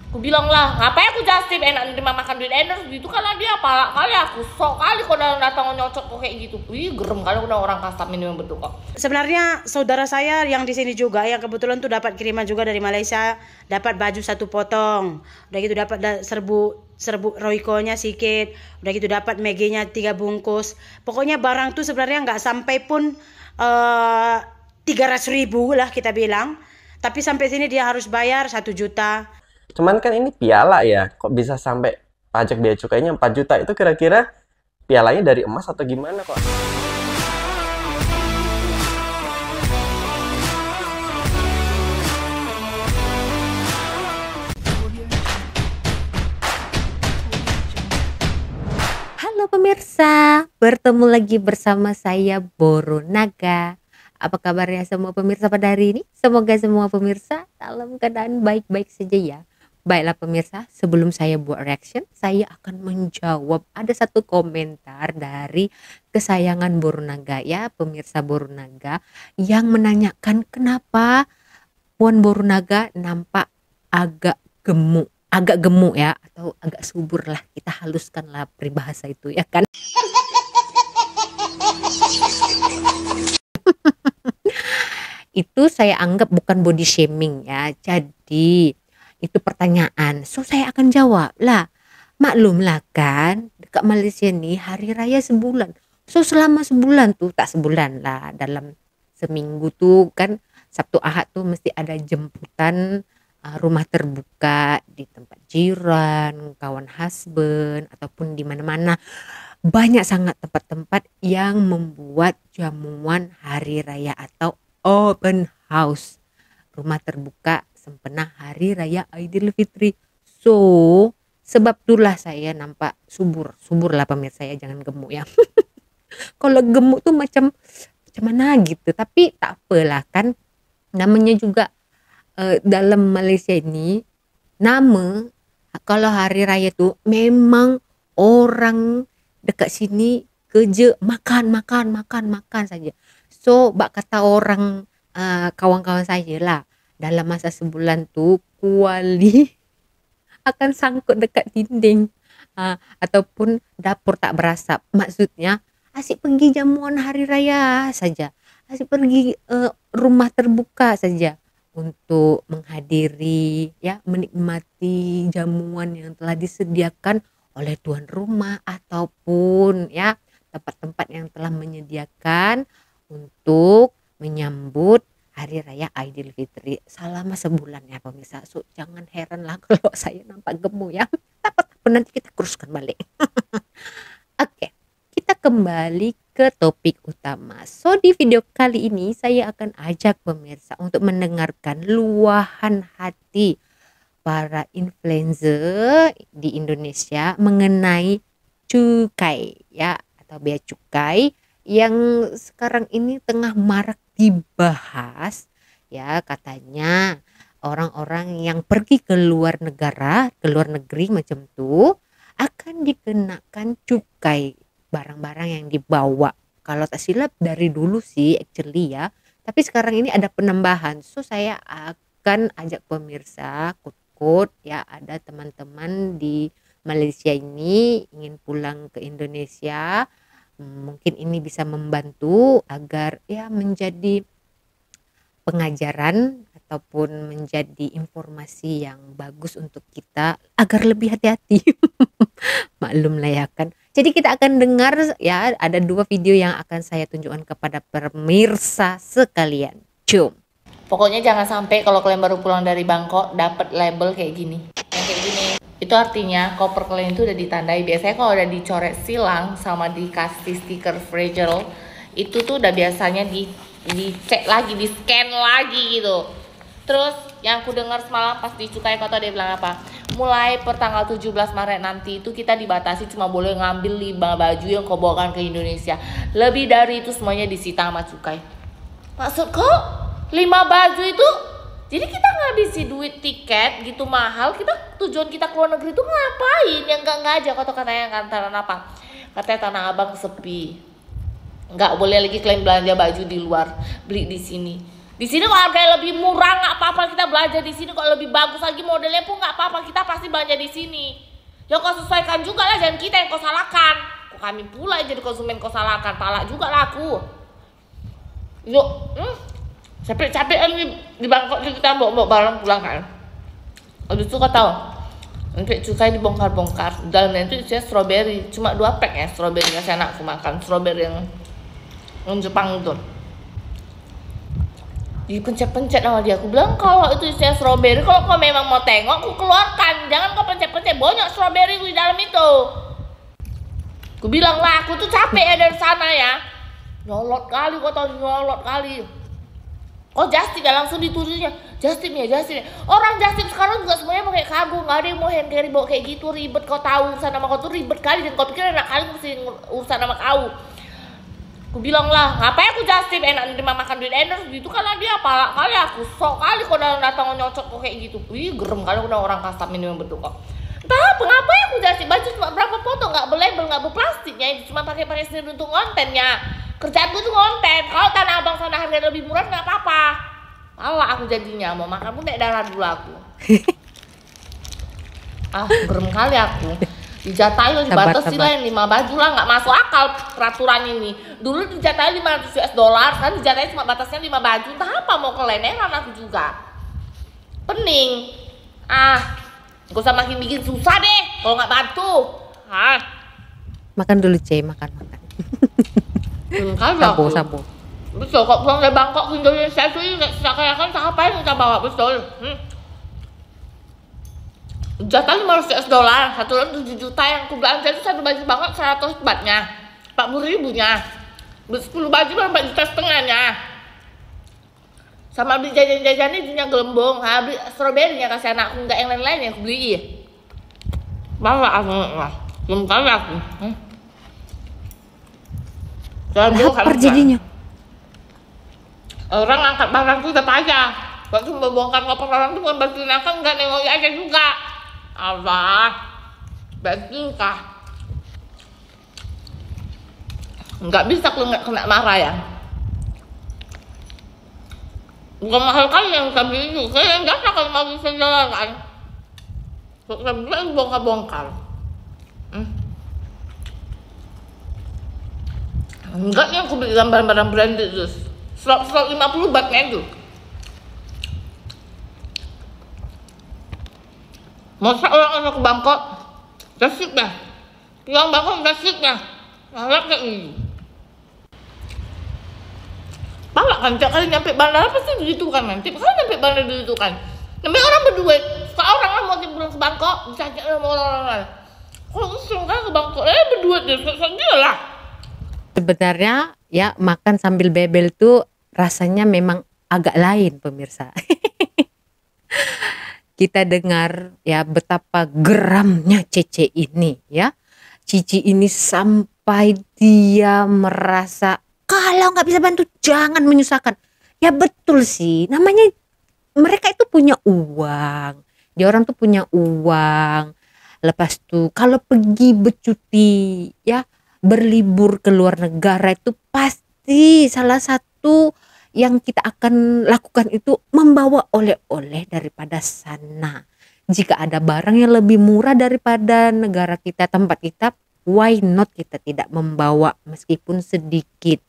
Aku bilang lah, ngapain aku just tip enak nerima makan duit endorse gitu, karena dia apa kali aku sok kali kok datang nyocok kok kayak gitu. Wih, gerem kali udah orang custom ini yang bentuk kok. Sebenarnya saudara saya yang di sini juga yang kebetulan tuh dapat kiriman juga dari Malaysia, dapat baju 1 potong. Udah gitu dapat serbu Royco-nya sedikit. Udah gitu dapat Maggi-nya 3 bungkus. Pokoknya barang tuh sebenarnya nggak sampai pun 300.000 lah kita bilang. Tapi sampai sini dia harus bayar 1 juta. Cuman kan ini piala ya, kok bisa sampai pajak bea cukainya 4 juta? Itu kira-kira pialanya dari emas atau gimana kok? Halo pemirsa, bertemu lagi bersama saya Boro Naga. Apa kabarnya semua pemirsa pada hari ini? Semoga semua pemirsa dalam keadaan baik-baik saja ya. Baiklah pemirsa, sebelum saya buat reaction, saya akan menjawab ada satu komentar dari kesayangan Boro Naga ya, pemirsa Boro Naga yang menanyakan kenapa Puan Boro Naga nampak agak gemuk. Agak gemuk ya, atau agak subur lah, kita haluskan lah peribahasa itu ya kan. Itu saya anggap bukan body shaming ya, jadi itu pertanyaan, so saya akan jawab lah. Maklum lah kan, dekat Malaysia nih hari raya sebulan, so selama sebulan tuh, tak sebulan lah, dalam seminggu tuh kan Sabtu Ahad tuh mesti ada jemputan rumah terbuka di tempat jiran, kawan husband, ataupun di mana-mana. Banyak sangat tempat-tempat yang membuat jamuan hari raya atau open house, rumah terbuka sempena hari raya Aidilfitri. So sebab itulah saya nampak subur lah pemirsa ya, jangan gemuk ya. Kalau gemuk tuh macam mana gitu, tapi tak apalah kan, namanya juga dalam Malaysia ini nama kalau hari raya tuh memang orang dekat sini kerja makan saja. So bak kata orang kawan-kawan saya lah, dalam masa sebulan tuh kuali akan sangkut dekat dinding ataupun dapur tak berasap. Maksudnya asyik pergi jamuan hari raya saja, asyik pergi rumah terbuka saja untuk menghadiri ya, menikmati jamuan yang telah disediakan oleh tuan rumah ataupun ya tempat-tempat yang telah menyediakan untuk menyambut hari raya Aidilfitri selama sebulan ya pemirsa. So jangan heran lah kalau saya nampak gemuk ya. Apa nanti kita kuruskan balik. Oke, kita kembali ke topik utama. So di video kali ini saya akan ajak pemirsa untuk mendengarkan luahan hati para influencer di Indonesia mengenai cukai ya, atau bea cukai yang sekarang ini tengah marak dibahas ya. Katanya orang-orang yang pergi ke luar negara, ke luar negeri macam tuh akan dikenakan cukai barang-barang yang dibawa. Kalau tak silap dari dulu sih actually ya, tapi sekarang ini ada penambahan. So saya akan ajak pemirsa kut ya, ada teman-teman di Malaysia ini ingin pulang ke Indonesia, mungkin ini bisa membantu agar ya menjadi pengajaran ataupun menjadi informasi yang bagus untuk kita agar lebih hati-hati. Maklum lah ya kan. Jadi kita akan dengar ya, ada 2 video yang akan saya tunjukkan kepada pemirsa sekalian. Cum. Pokoknya jangan sampai kalau kalian baru pulang dari Bangkok dapat label kayak gini. Yang kayak gini. Itu artinya koper kalian itu udah ditandai. Biasanya kalau udah dicoret silang sama dikasih stiker fragile, itu tuh udah biasanya dicek lagi, di scan lagi gitu. Terus yang aku dengar semalam pas di Cukai Kota dia bilang apa? Mulai per tanggal 17 Maret nanti itu kita dibatasi cuma boleh ngambil 5 baju yang kau bawakan ke Indonesia. Lebih dari itu semuanya disita sama Cukai. Maksud kok 5 baju itu? Jadi kita ngabisi duit tiket gitu mahal, kita tujuan kita keluar negeri itu ngapain? Yang enggak aja katanya kantaran apa? Katanya Tanah Abang sepi. Nggak boleh lagi klaim belanja baju di luar, beli di sini. Di sini kok harganya lebih murah, nggak apa-apa kita belanja di sini. Kok lebih bagus lagi modelnya pun nggak apa-apa, kita pasti belanja di sini. Ya kau sesuaikan juga lah, jangan kita yang kau salahkan. Kok kami pula yang jadi konsumen kau salahkan, pala juga lah aku. Yuk, capek-capek ini di Bangkok kita bawa barang pulang kan. Habis itu kau tahu, nanti cukai dibongkar-bongkar, dalamnya itu isinya strawberry, cuma 2 pack ya strawberry, kasih anakku makan strawberry yang Jepang itu. Dipencet-pencet sama dia, aku bilang kalau itu isinya strawberry, kalau kau memang mau tengok, aku keluarkan, jangan kau pencet-pencet, banyak strawberry di dalam itu. Aku bilang lah, aku tuh capek ya dari sana ya, nyolot kali, kau tau nyolot kali. Oh just tip ya, langsung ditulisnya just tip ya, just tip. Orang just tip sekarang juga semuanya pakai kargo, nggak ada yang mau hand carry bawa kayak gitu, ribet. Kau tahu urusan sama kau tuh ribet kali, dan kau pikir enak kali mesti urusan sama kau. Aku bilang lah, ngapain aku just tip, enak nerima makan duit endorse gitu kan lah dia, pala kali aku sok kali kau datang nyocok kok kayak gitu. Wih gerem kali udah orang custom ini yang bentuk kok. Entah apa, ngapain aku just tip, baju cuma berapa potong, nggak berlabel, nggak berplastiknya, cuma pakai sendiri untuk kontennya. Kerjaan gue tuh konten, kalau Tanah Abang sana harga lebih murah nggak apa-apa. Malah aku jadinya mau makan pun naik darah dulu aku. Gerem kali aku. Dijatahi dibatasi lah yang 5 baju lah, nggak masuk akal peraturan ini. Dulu dijatahi $500, kan dijatahi cuma batasnya 5 baju. Entah apa mau keleneran aku juga. Pening. Gak usah makin bikin susah deh kalau nggak bantu. Makan dulu C, makan. Sabu. Betul, kok pulang dari Bangkok ke Indonesia itu kayak kan apa yang kita bawa, betul. Jatah $500, satu orang 7 juta yang aku belanja itu satu baju Bangkok 100 batnya, 40.000 nya, 10 baju 4,5 juta. Sama beli jajan-jajannya punya gelembung, beli strawberry nya kasih anakku, nggak yang lain-lain yang aku beli. Bawa aku, belum kali aku. Lapar jadinya. Orang angkat barang tuh udah payah. Waktu mau bongkar koper orang tuh bukan bantuin angkat, nggak nengok aja juga. Allah, bantuin kah? Nggak bisa kalau nggak kena marah ya. Bukan mahal kali yang kita beli itu, kayak yang biasa kalau mau bisa jalan kan. Kalau kita beli bongkar-bongkar. Enggak nih aku beli barang-barang branded terus. Slot 50 batnya itu. Masa orang anak ke Bangkok, dasik dah. Yang Bangkok dasik dah. Malah kayak ini. Malah kan tiap kali nyampe bandara pasti begitu kan nanti. Kalau nyampe bandara begitu kan. Namanya orang berduit. Seorang lah mau pulang ke Bangkok, bisa aja sama orang lain. Kalau usul kan ke Bangkok, berduit deh, dia lah. Sebenarnya ya makan sambil bebel tuh rasanya memang agak lain pemirsa. Kita dengar ya betapa geramnya Cece ini ya. Cici ini sampai dia merasa kalau nggak bisa bantu jangan menyusahkan. Ya betul sih, namanya mereka itu punya uang. Dia orang tuh punya uang. Lepas tuh kalau pergi bercuti ya, berlibur ke luar negara itu pasti salah satu yang kita akan lakukan itu membawa oleh-oleh daripada sana. Jika ada barang yang lebih murah daripada negara kita, tempat kita, why not kita tidak membawa meskipun sedikit.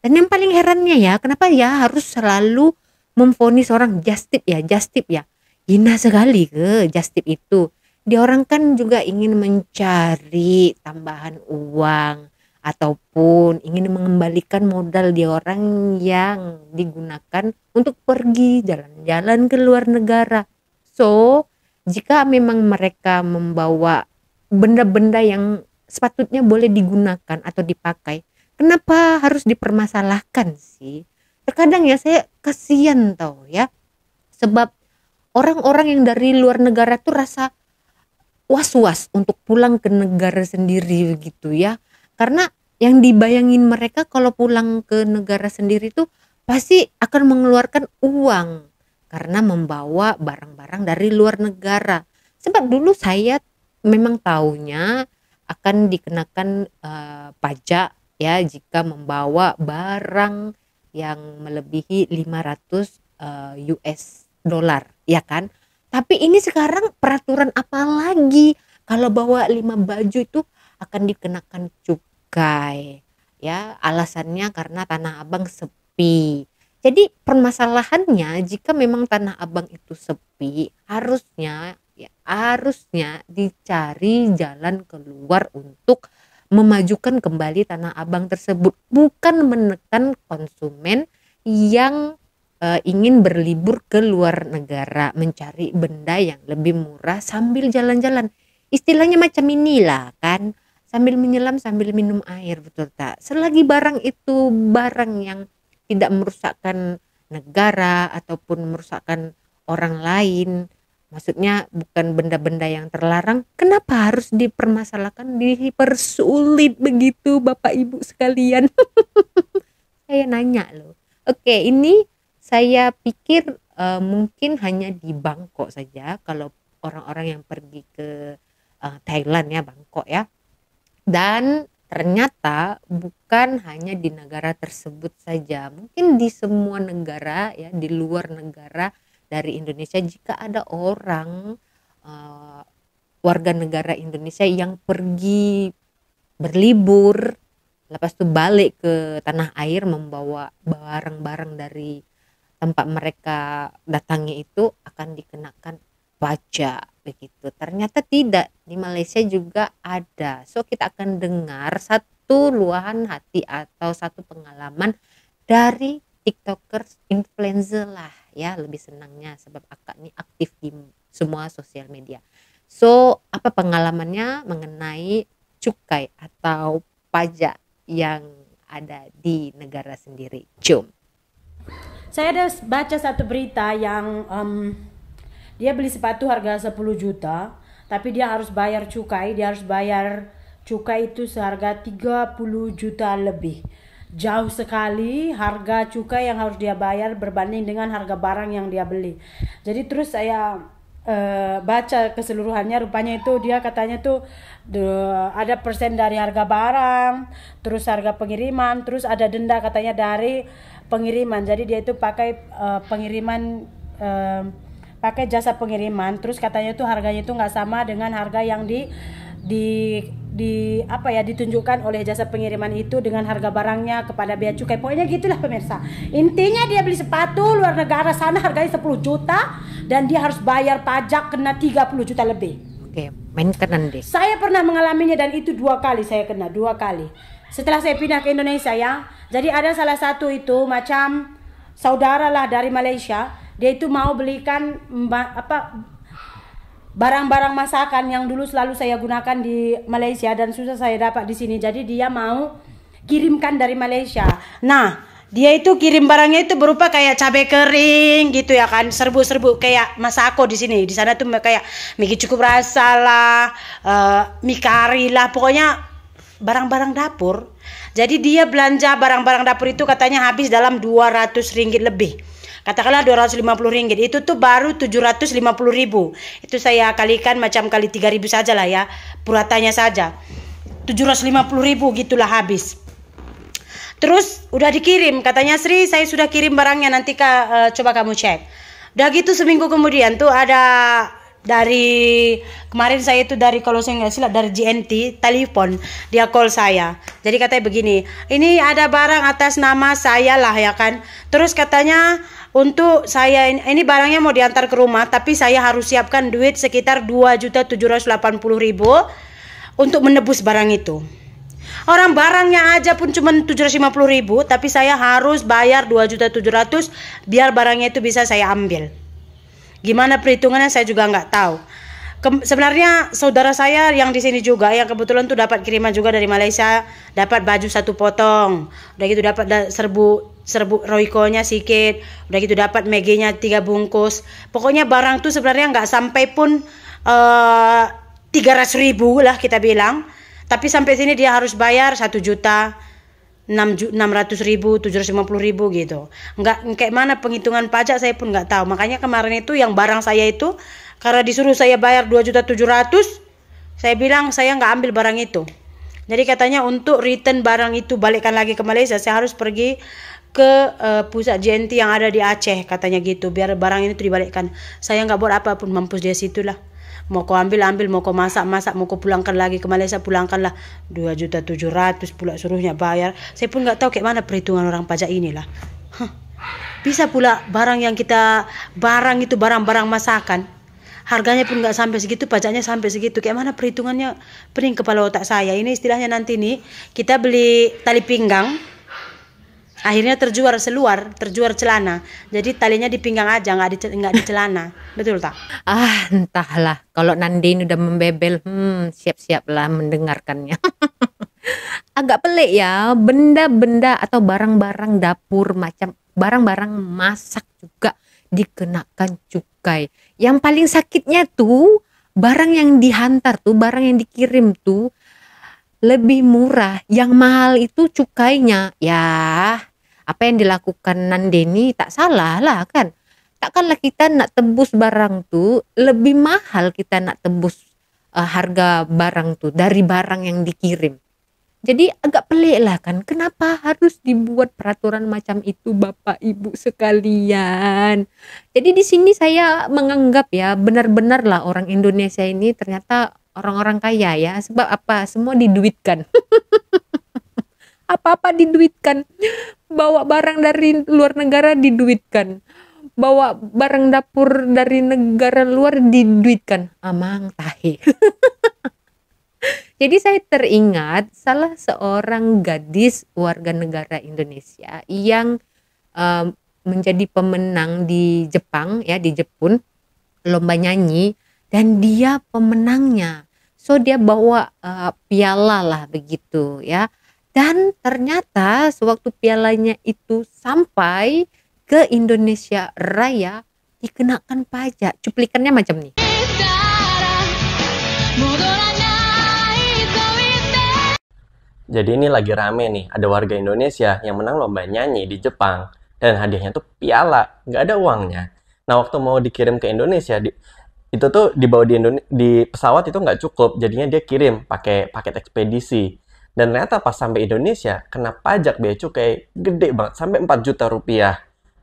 Dan yang paling herannya ya, kenapa ya harus selalu memvonis orang just tip ya. Hina sekali ke just tip itu. Dia orang kan juga ingin mencari tambahan uang ataupun ingin mengembalikan modal dia orang yang digunakan untuk pergi jalan-jalan ke luar negara. So, jika memang mereka membawa benda-benda yang sepatutnya boleh digunakan atau dipakai, kenapa harus dipermasalahkan sih? Terkadang ya saya kasihan tau ya. Sebab orang-orang yang dari luar negara tuh rasa was-was untuk pulang ke negara sendiri begitu ya. Karena yang dibayangin mereka kalau pulang ke negara sendiri itu pasti akan mengeluarkan uang karena membawa barang-barang dari luar negara. Sebab dulu saya memang taunya akan dikenakan pajak ya jika membawa barang yang melebihi 500 US dollar, ya kan? Tapi ini sekarang peraturan apa lagi? Kalau bawa 5 baju itu akan dikenakan cukai. Ya, alasannya karena Tanah Abang sepi. Jadi permasalahannya jika memang Tanah Abang itu sepi, harusnya dicari jalan keluar untuk memajukan kembali Tanah Abang tersebut, bukan menekan konsumen yang ingin berlibur ke luar negara mencari benda yang lebih murah sambil jalan-jalan. Istilahnya macam inilah kan, sambil menyelam sambil minum air, betul tak? Selagi barang itu barang yang tidak merusakkan negara ataupun merusakkan orang lain, maksudnya bukan benda-benda yang terlarang, kenapa harus dipermasalahkan, dipersulit begitu Bapak Ibu sekalian? Saya nanya loh. Oke, ini saya pikir mungkin hanya di Bangkok saja, kalau orang-orang yang pergi ke Thailand ya, Bangkok ya. Dan ternyata bukan hanya di negara tersebut saja, mungkin di semua negara ya, di luar negara dari Indonesia, jika ada orang warga negara Indonesia yang pergi berlibur, lepas itu balik ke tanah air membawa barang-barang dari tempat mereka datangi, itu akan dikenakan pajak begitu. Ternyata tidak, di Malaysia juga ada. So kita akan dengar satu luahan hati atau satu pengalaman dari tiktokers, influencer lah ya, lebih senangnya sebab akak ini aktif di semua sosial media. So apa pengalamannya mengenai cukai atau pajak yang ada di negara sendiri? Jom. Saya ada baca satu berita yang dia beli sepatu harga 10 juta, tapi dia harus bayar cukai. Dia harus bayar cukai itu seharga 30 juta lebih. Jauh sekali harga cukai yang harus dia bayar berbanding dengan harga barang yang dia beli. Jadi terus saya baca keseluruhannya, rupanya itu dia katanya tuh ada persen dari harga barang, terus harga pengiriman, terus ada denda katanya dari pengiriman. Jadi dia itu pakai pengiriman, pakai jasa pengiriman, terus katanya itu harganya itu nggak sama dengan harga yang ditunjukkan oleh jasa pengiriman itu dengan harga barangnya kepada bea cukai. Pokoknya gitulah pemirsa. Intinya dia beli sepatu luar negara sana harganya 10 juta dan dia harus bayar pajak kena 30 juta lebih. Oke, mainkan deh. Saya pernah mengalaminya dan itu 2 kali saya kena, 2 kali. Setelah saya pindah ke Indonesia ya. Jadi ada salah satu itu macam saudara lah dari Malaysia, dia itu mau belikan barang-barang masakan yang dulu selalu saya gunakan di Malaysia dan susah saya dapat di sini. Jadi dia mau kirimkan dari Malaysia. Nah, dia itu kirim barangnya itu berupa kayak cabai kering gitu ya kan, serbu-serbu kayak masako di sini. Di sana tuh kayak mie cukup rasa lah, mie kari lah, pokoknya barang-barang dapur. Jadi dia belanja barang-barang dapur itu katanya habis dalam 200 ringgit lebih. Katakanlah 250 ringgit, itu tuh baru 750 ribu. Itu saya kalikan macam kali 3.000 saja lah ya, puratanya saja 750 ribu gitulah habis. Terus udah dikirim, katanya Sri saya sudah kirim barangnya, nanti coba kamu cek. Udah gitu seminggu kemudian tuh ada dari kemarin saya itu dari, kalau saya nggak salah dari GNT telepon, dia call saya. Jadi katanya begini, ini ada barang atas nama saya lah ya kan. Terus katanya untuk saya ini barangnya mau diantar ke rumah, tapi saya harus siapkan duit sekitar 2.780.000 untuk menebus barang itu. Orang barangnya aja pun cuma 750.000, tapi saya harus bayar 2.700.000 biar barangnya itu bisa saya ambil. Gimana perhitungannya saya juga nggak tahu. Sebenarnya saudara saya yang di sini juga, yang kebetulan tuh dapat kiriman juga dari Malaysia, dapat baju 1 potong, udah gitu dapat serbu roikonya sedikit, udah gitu dapat megenya 3 bungkus. Pokoknya barang tuh sebenarnya nggak sampai pun 300.000 lah kita bilang, tapi sampai sini dia harus bayar 1.600.000, 750.000 gitu. Nggak kayak mana penghitungan pajak saya pun nggak tahu. Makanya kemarin itu yang barang saya itu, karena disuruh saya bayar 2.700.000, saya bilang saya nggak ambil barang itu. Jadi katanya untuk return barang itu, balikkan lagi ke Malaysia, saya harus pergi ke pusat JNT yang ada di Aceh katanya gitu, biar barang ini tuh dibalikkan. Saya nggak buat apapun, mampus dia situlah. Mau kau ambil, mau kau masak, mau kau pulangkan lagi ke Malaysia, pulangkanlah. 2.700.000 pula suruhnya bayar. Saya pun nggak tahu kayak mana perhitungan orang pajak inilah. Bisa pula barang itu barang-barang masakan, harganya pun nggak sampai segitu, pajaknya sampai segitu. Kayak mana perhitungannya, pening kepala otak saya. Ini istilahnya nanti nih, kita beli tali pinggang, akhirnya terjual celana. Jadi talinya di pinggang aja, nggak di celana. Betul tak? Entahlah. Kalau Nandini udah membebel, siap-siaplah mendengarkannya. Agak pelik ya, benda-benda atau barang-barang dapur macam barang-barang masak juga dikenakan cukai. Yang paling sakitnya tuh barang yang dihantar tuh, barang yang dikirim tuh lebih murah. Yang mahal itu cukainya. Ya, apa yang dilakukan Nandini tak salah lah kan. Takkanlah kita nak tebus barang tuh lebih mahal, kita nak tebus harga barang tuh dari barang yang dikirim. Jadi agak pelik lah kan, kenapa harus dibuat peraturan macam itu Bapak Ibu sekalian. Jadi di sini saya menganggap ya, benar-benar lah orang Indonesia ini ternyata orang-orang kaya ya. Sebab apa? Semua diduitkan. Apa-apa diduitkan. Bawa barang dari luar negara diduitkan. Bawa barang dapur dari negara luar diduitkan. Amang tahe. Jadi saya teringat salah seorang gadis warga negara Indonesia yang menjadi pemenang di Jepang ya, di Jepun, lomba nyanyi, dan dia pemenangnya. So dia bawa piala lah begitu ya. Dan ternyata sewaktu pialanya itu sampai ke Indonesia Raya dikenakan pajak. Cuplikannya macam nih. Jadi ini lagi rame nih, ada warga Indonesia yang menang lomba nyanyi di Jepang. Dan hadiahnya tuh piala, nggak ada uangnya. Nah, waktu mau dikirim ke Indonesia, itu tuh dibawa di pesawat itu nggak cukup. Jadinya dia kirim pakai paket ekspedisi. Dan ternyata pas sampai Indonesia, kena pajak bea cukai gede banget, sampai 4 juta rupiah.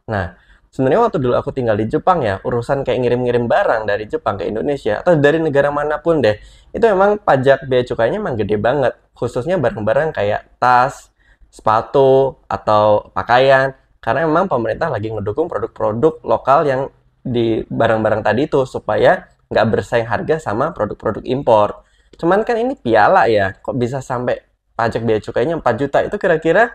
Nah, sebenarnya waktu dulu aku tinggal di Jepang ya, urusan kayak ngirim-ngirim barang dari Jepang ke Indonesia, atau dari negara manapun deh, itu emang pajak bea cukainya emang gede banget. Khususnya barang-barang kayak tas, sepatu, atau pakaian. Karena memang pemerintah lagi ngedukung produk-produk lokal yang di barang-barang tadi itu, supaya nggak bersaing harga sama produk-produk impor. Cuman kan ini piala ya, kok bisa sampai pajak bea cukainya 4 juta, itu kira-kira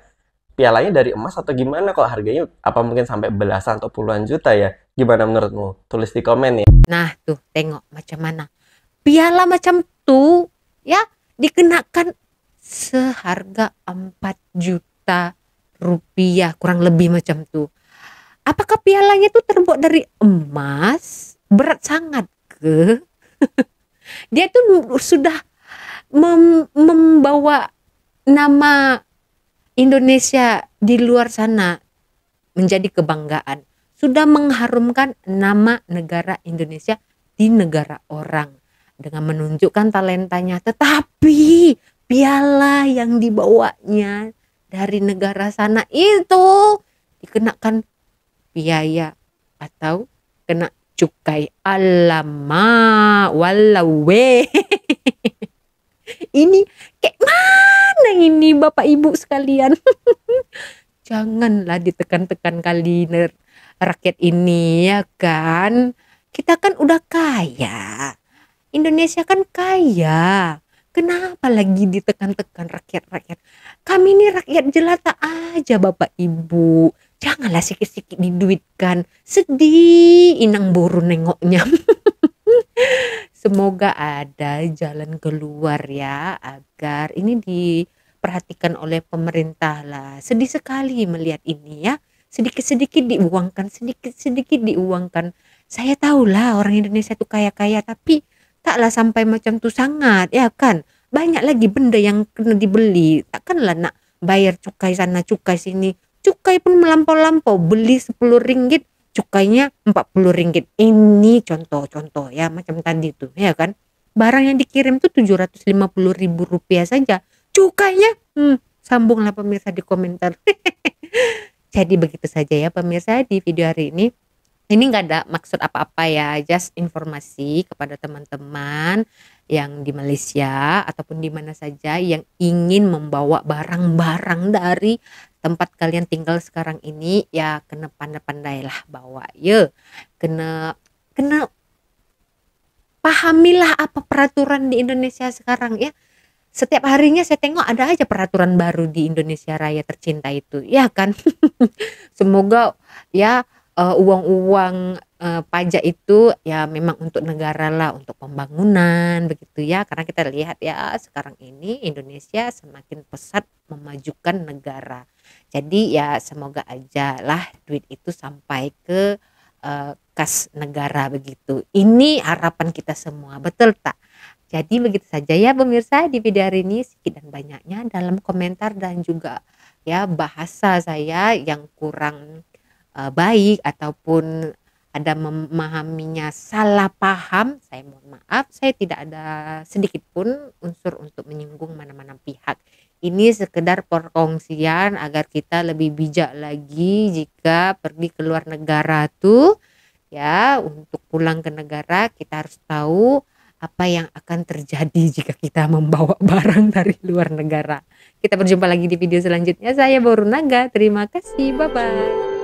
pialanya dari emas atau gimana kok harganya, apa mungkin sampai belasan atau puluhan juta ya? Gimana menurutmu? Tulis di komen ya. Nah tuh tengok macam mana. Piala macam tuh ya dikenakan seharga 4 juta rupiah kurang lebih macam tuh. Apakah pialanya tuh terbuat dari emas? Berat sangat ke? Dia tuh sudah membawa nama Indonesia di luar sana menjadi kebanggaan. Sudah mengharumkan nama negara Indonesia di negara orang dengan menunjukkan talentanya. Tetapi piala yang dibawanya dari negara sana itu dikenakan biaya atau kena cukai. Alamak, walawe. Ini kayak mana ini Bapak Ibu sekalian? Janganlah ditekan-tekan kali rakyat ini ya kan. Kita kan udah kaya. Indonesia kan kaya. Kenapa lagi ditekan-tekan rakyat-rakyat? Kami ini rakyat jelata aja Bapak Ibu. Janganlah sikit-sikit diduitkan. Sedih inang boru nengoknya. Semoga ada jalan keluar ya, agar ini diperhatikan oleh pemerintah lah. Sedih sekali melihat ini ya. Sedikit-sedikit diuangkan, sedikit-sedikit diuangkan. Saya tahulah orang Indonesia itu kaya-kaya, tapi taklah sampai macam tu sangat ya kan. Banyak lagi benda yang kena dibeli. Takkanlah nak bayar cukai sana cukai sini. Cukai pun melampau-lampau. Beli 10 ringgit, cukainya 40 ringgit. Ini contoh-contoh ya macam tadi tuh ya kan. Barang yang dikirim tuh 750.000 rupiah saja. Cukainya sambunglah pemirsa di komentar. Jadi begitu saja ya pemirsa di video hari ini. Ini nggak ada maksud apa-apa ya, just informasi kepada teman-teman yang di Malaysia ataupun di mana saja yang ingin membawa barang-barang dari tempat kalian tinggal sekarang ini, ya kena pandai-pandailah bawa ya. Kena kena pahamilah apa peraturan di Indonesia sekarang ya. Setiap harinya saya tengok ada aja peraturan baru di Indonesia Raya tercinta itu, ya kan? Semoga ya uang-uang pajak itu ya memang untuk negara lah, untuk pembangunan begitu ya. Karena kita lihat ya sekarang ini Indonesia semakin pesat memajukan negara. Jadi ya semoga aja lah duit itu sampai ke kas negara begitu. Ini harapan kita semua, betul tak? Jadi begitu saja ya pemirsa di video hari ini, sedikit dan banyaknya dalam komentar dan juga ya bahasa saya yang kurang baik ataupun ada memahaminya salah paham, saya mohon maaf. Saya tidak ada sedikit pun unsur untuk menyinggung mana-mana pihak. Ini sekedar perkongsian agar kita lebih bijak lagi jika pergi ke luar negara tuh ya. Untuk pulang ke negara kita harus tahu apa yang akan terjadi jika kita membawa barang dari luar negara. Kita berjumpa lagi di video selanjutnya. Saya Boru Naga, terima kasih, bye bye.